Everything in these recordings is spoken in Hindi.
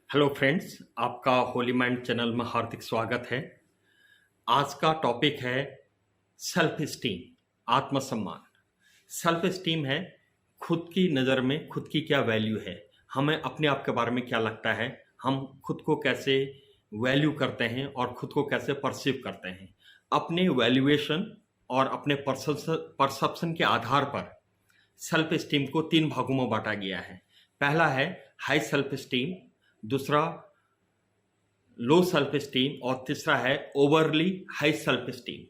हेलो फ्रेंड्स, आपका होली माइंड चैनल में हार्दिक स्वागत है। आज का टॉपिक है सेल्फ स्टीम, आत्मसम्मान। सेल्फ स्टीम है खुद की नज़र में खुद की क्या वैल्यू है, हमें अपने आप के बारे में क्या लगता है, हम खुद को कैसे वैल्यू करते हैं और खुद को कैसे परसीव करते हैं। अपने वैल्यूएशन और अपने परसेप्शन के आधार पर सेल्फ स्टीम को 3 भागों में बांटा गया है। पहला है हाई सेल्फ स्टीम, दूसरा लो सेल्फ स्टीम और तीसरा है ओवरली हाई सेल्फ स्टीम।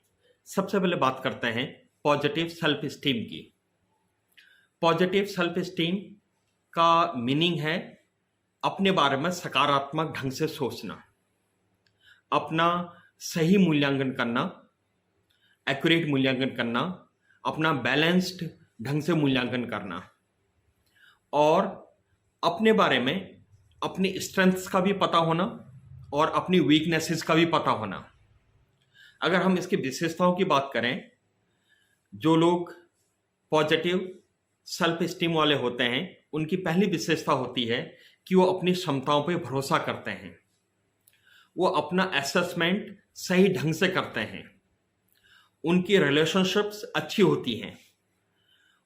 सबसे पहले बात करते हैं पॉजिटिव सेल्फ स्टीम की। पॉजिटिव सेल्फ स्टीम का मीनिंग है अपने बारे में सकारात्मक ढंग से सोचना, अपना सही मूल्यांकन करना, एक्यूरेट मूल्यांकन करना, अपना बैलेंस्ड ढंग से मूल्यांकन करना और अपने बारे में अपनी स्ट्रेंथ्स का भी पता होना और अपनी वीकनेसेस का भी पता होना। अगर हम इसकी विशेषताओं की बात करें, जो लोग पॉजिटिव सेल्फ स्टीम वाले होते हैं उनकी पहली विशेषता होती है कि वो अपनी क्षमताओं पे भरोसा करते हैं, वो अपना असेसमेंट सही ढंग से करते हैं, उनकी रिलेशनशिप्स अच्छी होती हैं,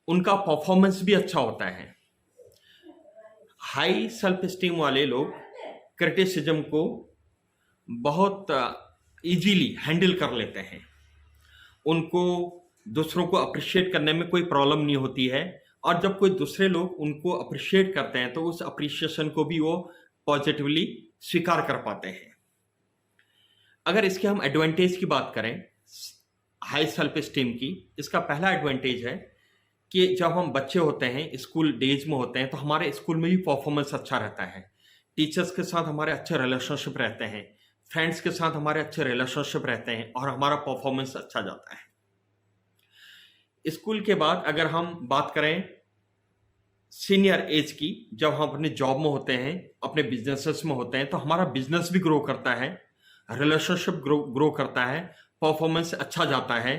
उनका परफॉर्मेंस भी अच्छा होता है। हाई सेल्फ स्टीम वाले लोग क्रिटिसिज्म को बहुत इजीली हैंडल कर लेते हैं, उनको दूसरों को अप्रिशिएट करने में कोई प्रॉब्लम नहीं होती है और जब कोई दूसरे लोग उनको अप्रिशिएट करते हैं तो उस अप्रिशिएशन को भी वो पॉजिटिवली स्वीकार कर पाते हैं। अगर इसके हम एडवांटेज की बात करें हाई सेल्फ स्टीम की, इसका पहला एडवांटेज है कि जब हम बच्चे होते हैं, स्कूल डेज में होते हैं, तो हमारे स्कूल में भी परफॉर्मेंस अच्छा रहता है, टीचर्स के साथ हमारे अच्छे रिलेशनशिप रहते हैं, फ्रेंड्स के साथ हमारे अच्छे रिलेशनशिप रहते हैं और हमारा परफॉर्मेंस अच्छा जाता है। स्कूल के बाद अगर हम बात करें सीनियर एज की, जब हम अपने जॉब में होते हैं, अपने बिजनेसेस में होते हैं, तो हमारा बिजनेस भी ग्रो करता है, रिलेशनशिप ग्रो करता है, परफॉर्मेंस अच्छा जाता है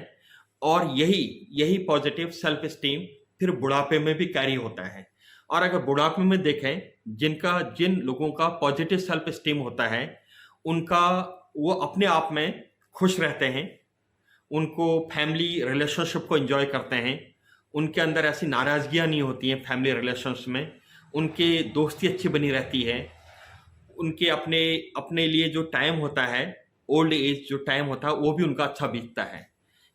और यही पॉजिटिव सेल्फ स्टीम फिर बुढ़ापे में भी कैरी होता है। और अगर बुढ़ापे में देखें, जिन लोगों का पॉजिटिव सेल्फ स्टीम होता है उनका वो अपने आप में खुश रहते हैं, उनको फैमिली रिलेशनशिप को एंजॉय करते हैं, उनके अंदर ऐसी नाराजगियां नहीं होती हैं फैमिली रिलेशंस में, उनके दोस्ती अच्छी बनी रहती है, उनके अपने अपने लिए जो टाइम होता है, ओल्ड एज जो टाइम होता है, वो भी उनका अच्छा बीतता है।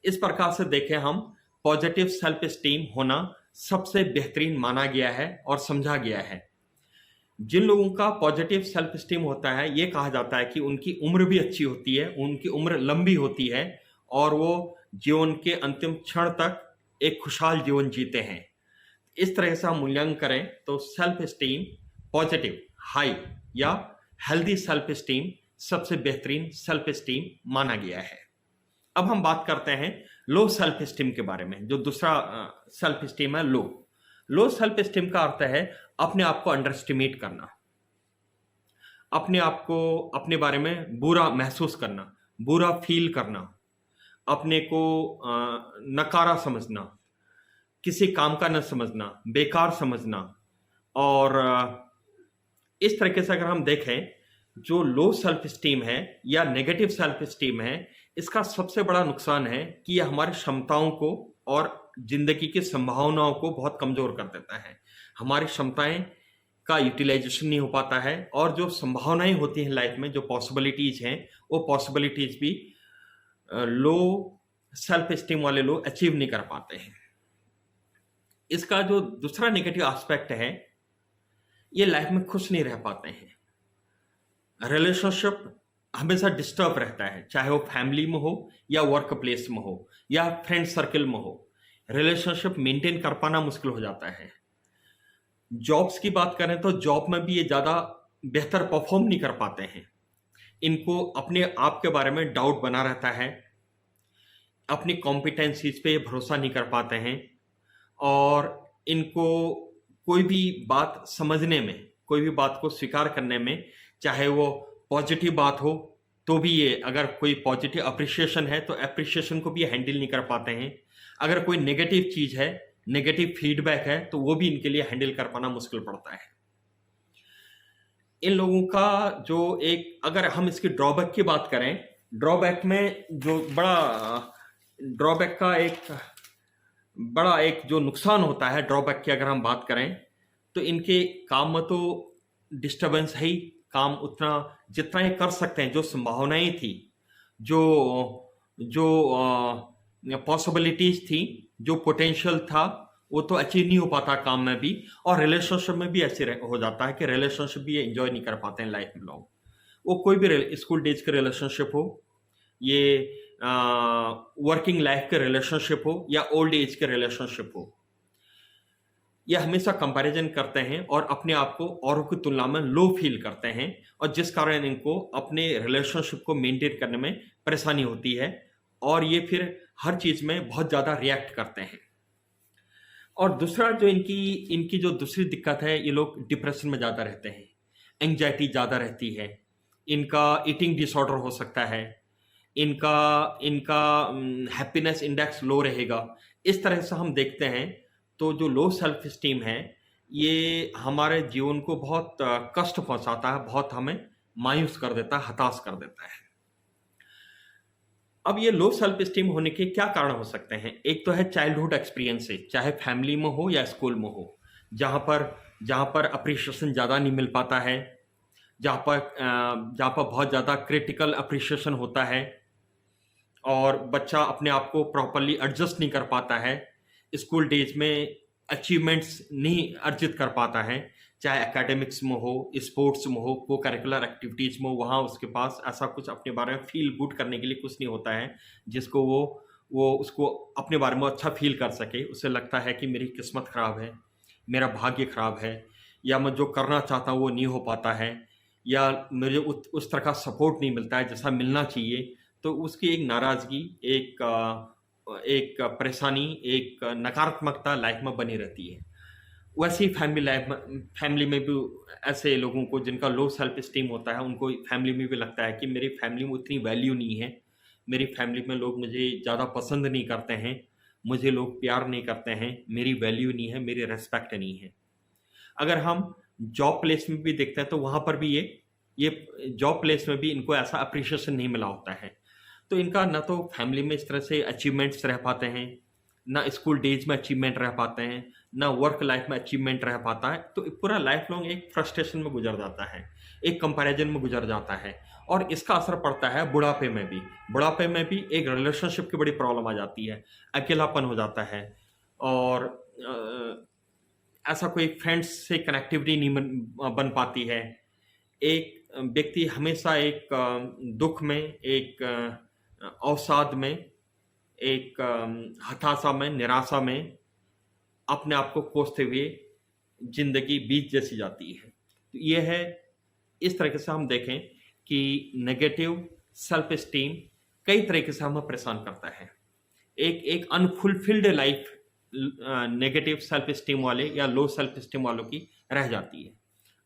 इस प्रकार से देखें हम, पॉजिटिव सेल्फ स्टीम होना सबसे बेहतरीन माना गया है और समझा गया है। जिन लोगों का पॉजिटिव सेल्फ स्टीम होता है, ये कहा जाता है कि उनकी उम्र भी अच्छी होती है, उनकी उम्र लंबी होती है और वो जीवन के अंतिम क्षण तक एक खुशहाल जीवन जीते हैं। इस तरह से हम मूल्यांकन करें तो सेल्फ स्टीम पॉजिटिव, हाई या हेल्दी सेल्फ स्टीम सबसे बेहतरीन सेल्फ स्टीम माना गया है। अब हम बात करते हैं लो सेल्फ स्टीम के बारे में। जो दूसरा सेल्फ स्टीम है लो सेल्फ स्टीम का अर्थ है अपने आप को अंडर एस्टिमेट करना, अपने आप को अपने बारे में बुरा महसूस करना, बुरा फील करना, अपने को नकारा समझना, किसी काम का न समझना, बेकार समझना। और इस तरीके से अगर हम देखें, जो लो सेल्फ स्टीम है या नेगेटिव सेल्फ स्टीम है, इसका सबसे बड़ा नुकसान है कि यह हमारी क्षमताओं को और जिंदगी की संभावनाओं को बहुत कमजोर कर देता है। हमारी क्षमताएं का यूटिलाइजेशन नहीं हो पाता है और जो संभावनाएं होती हैं लाइफ में, जो पॉसिबिलिटीज हैं, वो पॉसिबिलिटीज भी लो सेल्फ स्टीम वाले लोग अचीव नहीं कर पाते हैं। इसका जो दूसरा नेगेटिव एस्पेक्ट है, ये लाइफ में खुश नहीं रह पाते हैं, रिलेशनशिप हमेशा डिस्टर्ब रहता है, चाहे वो फैमिली में हो या वर्क प्लेस में हो या फ्रेंड सर्कल में हो, रिलेशनशिप मेंटेन कर पाना मुश्किल हो जाता है। जॉब्स की बात करें तो जॉब में भी ये ज़्यादा बेहतर परफॉर्म नहीं कर पाते हैं, इनको अपने आप के बारे में डाउट बना रहता है, अपनी कॉम्पिटेंसीज पे भरोसा नहीं कर पाते हैं और इनको कोई भी बात समझने में, कोई भी बात को स्वीकार करने में, चाहे वो पॉजिटिव बात हो तो भी ये, अगर कोई पॉजिटिव अप्रिशिएशन है तो अप्रिशिएशन को भी हैंडल नहीं कर पाते हैं, अगर कोई नेगेटिव चीज़ है, नेगेटिव फीडबैक है, तो वो भी इनके लिए हैंडल कर पाना मुश्किल पड़ता है। इन लोगों का जो एक, अगर हम इसकी ड्रॉबैक की बात करें, ड्रॉबैक में जो बड़ा ड्रॉबैक का एक जो नुकसान होता है ड्रॉबैक की, अगर हम बात करें तो इनके काम में तो डिस्टरबेंस है ही। काम उतना जितना ये कर सकते हैं, जो संभावनाएं थी, जो जो पॉसिबिलिटीज थी, जो पोटेंशियल था, वो तो अचीव नहीं हो पाता काम में भी। और रिलेशनशिप में भी ऐसे हो जाता है कि रिलेशनशिप भी एंजॉय नहीं कर पाते हैं लाइफ में लोग। वो कोई भी स्कूल डेज के रिलेशनशिप हो, ये वर्किंग लाइफ के रिलेशनशिप हो, या ओल्ड एज के रिलेशनशिप हो, ये हमेशा कंपैरिजन करते हैं और अपने आप को औरों की तुलना में लो फील करते हैं, और जिस कारण इनको अपने रिलेशनशिप को मेंटेन करने में परेशानी होती है, और ये फिर हर चीज में बहुत ज्यादा रिएक्ट करते हैं। और दूसरा जो इनकी जो दूसरी दिक्कत है, ये लोग डिप्रेशन में ज्यादा रहते हैं, एंजाइटी ज्यादा रहती है, इनका ईटिंग डिसऑर्डर हो सकता है, इनका इनका हैप्पीनेस इंडेक्स लो रहेगा। इस तरह से हम देखते हैं तो जो लो सेल्फ स्टीम है, ये हमारे जीवन को बहुत कष्ट पहुंचाता है, बहुत हमें मायूस कर देता है, हताश कर देता है। अब ये लो सेल्फ स्टीम होने के क्या कारण हो सकते हैं? एक तो है चाइल्डहुड एक्सपीरियंसेस, चाहे फैमिली में हो या स्कूल में हो, जहाँ पर अप्रिशिएशन ज़्यादा नहीं मिल पाता है, जहाँ पर बहुत ज़्यादा क्रिटिकल अप्रिशिएशन होता है, और बच्चा अपने आप को प्रॉपरली एडजस्ट नहीं कर पाता है, स्कूल डेज में अचीवमेंट्स नहीं अर्जित कर पाता है, चाहे एकेडमिक्स में हो, स्पोर्ट्स में हो, को करिकुलर एक्टिविटीज में हो, वहाँ उसके पास ऐसा कुछ अपने बारे में फील गुड करने के लिए कुछ नहीं होता है जिसको वो उसको अपने बारे में अच्छा फील कर सके। उसे लगता है कि मेरी किस्मत खराब है, मेरा भाग्य खराब है, या मैं जो करना चाहता हूँ वो नहीं हो पाता है, या मुझे उस तरह का सपोर्ट नहीं मिलता है जैसा मिलना चाहिए। तो उसकी एक नाराजगी, एक परेशानी, एक नकारात्मकता लाइफ में बनी रहती है। वैसे ही फैमिली में भी ऐसे लोगों को जिनका लो सेल्फ स्टीम होता है, उनको फैमिली में भी लगता है कि मेरी फैमिली में उतनी वैल्यू नहीं है, मेरी फैमिली में लोग मुझे ज़्यादा पसंद नहीं करते हैं, मुझे लोग प्यार नहीं करते हैं, मेरी वैल्यू नहीं है, मेरी रेस्पेक्ट नहीं है। अगर हम जॉब प्लेस में भी देखते हैं तो वहाँ पर भी ये जॉब प्लेस में भी इनको ऐसा अप्रिशिएशन नहीं मिला होता है। तो इनका ना तो फैमिली में इस तरह से अचीवमेंट्स रह पाते हैं, ना स्कूल डेज में अचीवमेंट रह पाते हैं, ना वर्क लाइफ में अचीवमेंट रह पाता है। तो पूरा लाइफ लॉन्ग एक फ्रस्ट्रेशन में गुजर जाता है, एक कंपैरिजन में गुजर जाता है, और इसका असर पड़ता है बुढ़ापे में भी। बुढ़ापे में भी एक रिलेशनशिप की बड़ी प्रॉब्लम आ जाती है, अकेलापन हो जाता है, और ऐसा कोई फ्रेंड्स से कनेक्टिविटी नहीं बन पाती है। एक व्यक्ति हमेशा एक दुख में, एक अवसाद में, एक हताशा में, निराशा में अपने आप को कोसते हुए जिंदगी बीत जैसी जाती है। तो ये है, इस तरीके से हम देखें कि नेगेटिव सेल्फ स्टीम कई तरीके से हमें परेशान करता है। एक unfulfilled life negative self esteem वाले या लो सेल्फ स्टीम वालों की रह जाती है।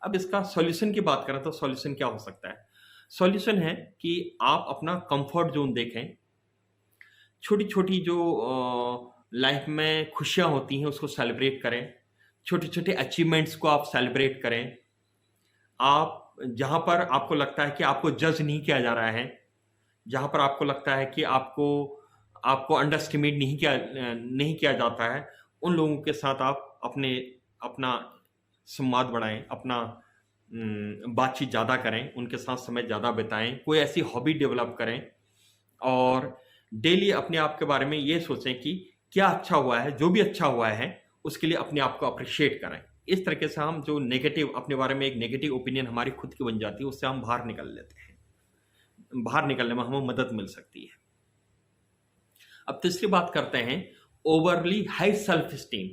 अब इसका सॉल्यूशन की बात करें तो सॉल्यूशन क्या हो सकता है? सॉल्यूशन है कि आप अपना कंफर्ट जोन देखें, छोटी छोटी जो लाइफ में खुशियां होती हैं उसको सेलिब्रेट करें, छोटे छोटे अचीवमेंट्स को आप सेलिब्रेट करें। आप जहां पर आपको लगता है कि आपको जज नहीं किया जा रहा है, जहां पर आपको लगता है कि आपको अंडर एस्टिमेट नहीं किया जाता है, उन लोगों के साथ आप अपना संवाद बढ़ाएं, अपना बातचीत ज़्यादा करें, उनके साथ समय ज़्यादा बिताएं, कोई ऐसी हॉबी डेवलप करें, और डेली अपने आप के बारे में ये सोचें कि क्या अच्छा हुआ है, जो भी अच्छा हुआ है उसके लिए अपने आप को अप्रिशिएट करें। इस तरीके से हम जो नेगेटिव, अपने बारे में एक नेगेटिव ओपिनियन हमारी खुद की बन जाती है, उससे हम बाहर निकल लेते हैं, बाहर निकलने में हमें मदद मिल सकती है। अब तीसरी बात करते हैं, overly high self esteem.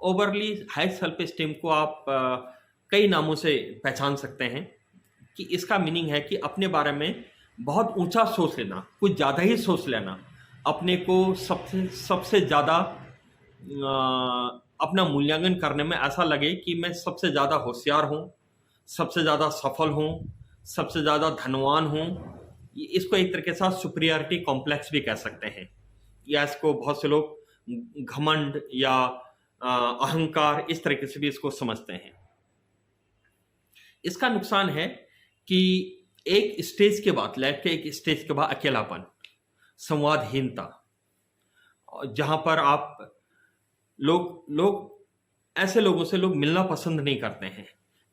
Overly high self esteem को आप कई नामों से पहचान सकते हैं, कि इसका मीनिंग है कि अपने बारे में बहुत ऊंचा सोच लेना, कुछ ज़्यादा ही सोच लेना, अपने को सबसे ज़्यादा अपना मूल्यांकन करने में ऐसा लगे कि मैं सबसे ज़्यादा होशियार हूँ, सबसे ज़्यादा सफल हूँ, सबसे ज़्यादा धनवान हूँ। इसको एक तरीके से सुपीरियरिटी कॉम्प्लेक्स भी कह सकते हैं, या इसको बहुत से लोग घमंड या अहंकार इस तरीके से भी इसको समझते हैं। इसका नुकसान है कि एक स्टेज के बाद, लाइफ के एक स्टेज के बाद अकेलापन, संवादहीनता, जहां पर आप लोग लोग ऐसे लोगों से लोग मिलना पसंद नहीं करते हैं।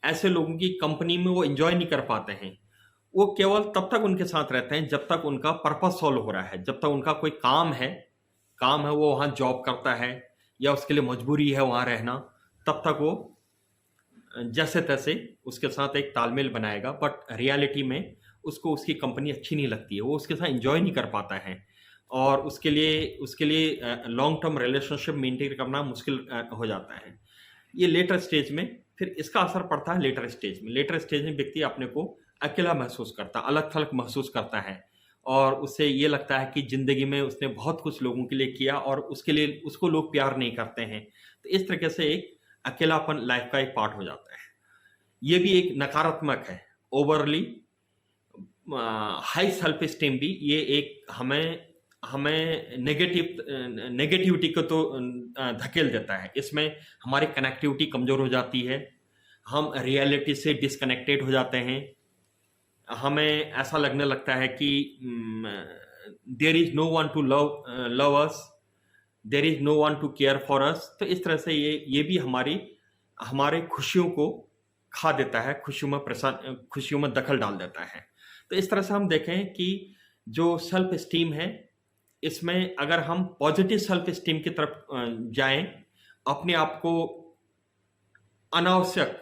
ऐसे लोगों की कंपनी में वो एंजॉय नहीं कर पाते हैं। वो केवल तब तक उनके साथ रहते हैं जब तक उनका पर्पस सॉल्व हो रहा है, जब तक उनका कोई काम है वो वहाँ जॉब करता है या उसके लिए मजबूरी है वहाँ रहना, तब तक वो जैसे तैसे उसके साथ एक तालमेल बनाएगा। बट रियलिटी में उसको उसकी कंपनी अच्छी नहीं लगती है, वो उसके साथ एंजॉय नहीं कर पाता है और उसके लिए लॉन्ग टर्म रिलेशनशिप मेंटेन करना मुश्किल हो जाता है। ये लेटर स्टेज में फिर इसका असर पड़ता है। लेटर स्टेज में व्यक्ति अपने को अकेला महसूस करता है, अलग थलग महसूस करता है और उससे ये लगता है कि जिंदगी में उसने बहुत कुछ लोगों के लिए किया और उसके लिए उसको लोग प्यार नहीं करते हैं। तो इस तरीके से एक अकेलापन लाइफ का एक पार्ट हो जाता है। ये भी एक नकारात्मक है। ओवरली हाई सेल्फ स्टीम भी ये एक हमें नेगेटिविटी को तो धकेल देता है। इसमें हमारी कनेक्टिविटी कमजोर हो जाती है, हम रियलिटी से डिस्कनेक्टेड हो जाते हैं, हमें ऐसा लगने लगता है कि there is no one to love us, there is no one to care for us. तो इस तरह से ये भी हमारे खुशियों को खा देता है, खुशियों में दखल डाल देता है। तो इस तरह से हम देखें कि जो सेल्फ स्टीम है, इसमें अगर हम पॉजिटिव सेल्फ स्टीम की तरफ जाएं, अपने आप को अनावश्यक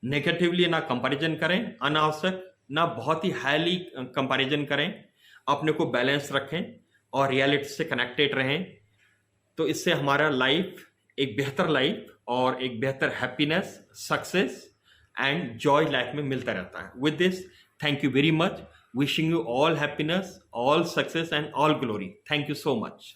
नेगेटिवली ना कंपैरिजन करें, अनावश्यक ना बहुत ही हाईली कंपैरिजन करें, अपने को बैलेंस रखें और रियलिटी से कनेक्टेड रहें, तो इससे हमारा लाइफ एक बेहतर लाइफ और एक बेहतर happiness, success and Joy life में मिलता रहता है। With this, thank you very much, wishing you all happiness, all success and all glory. Thank you so much.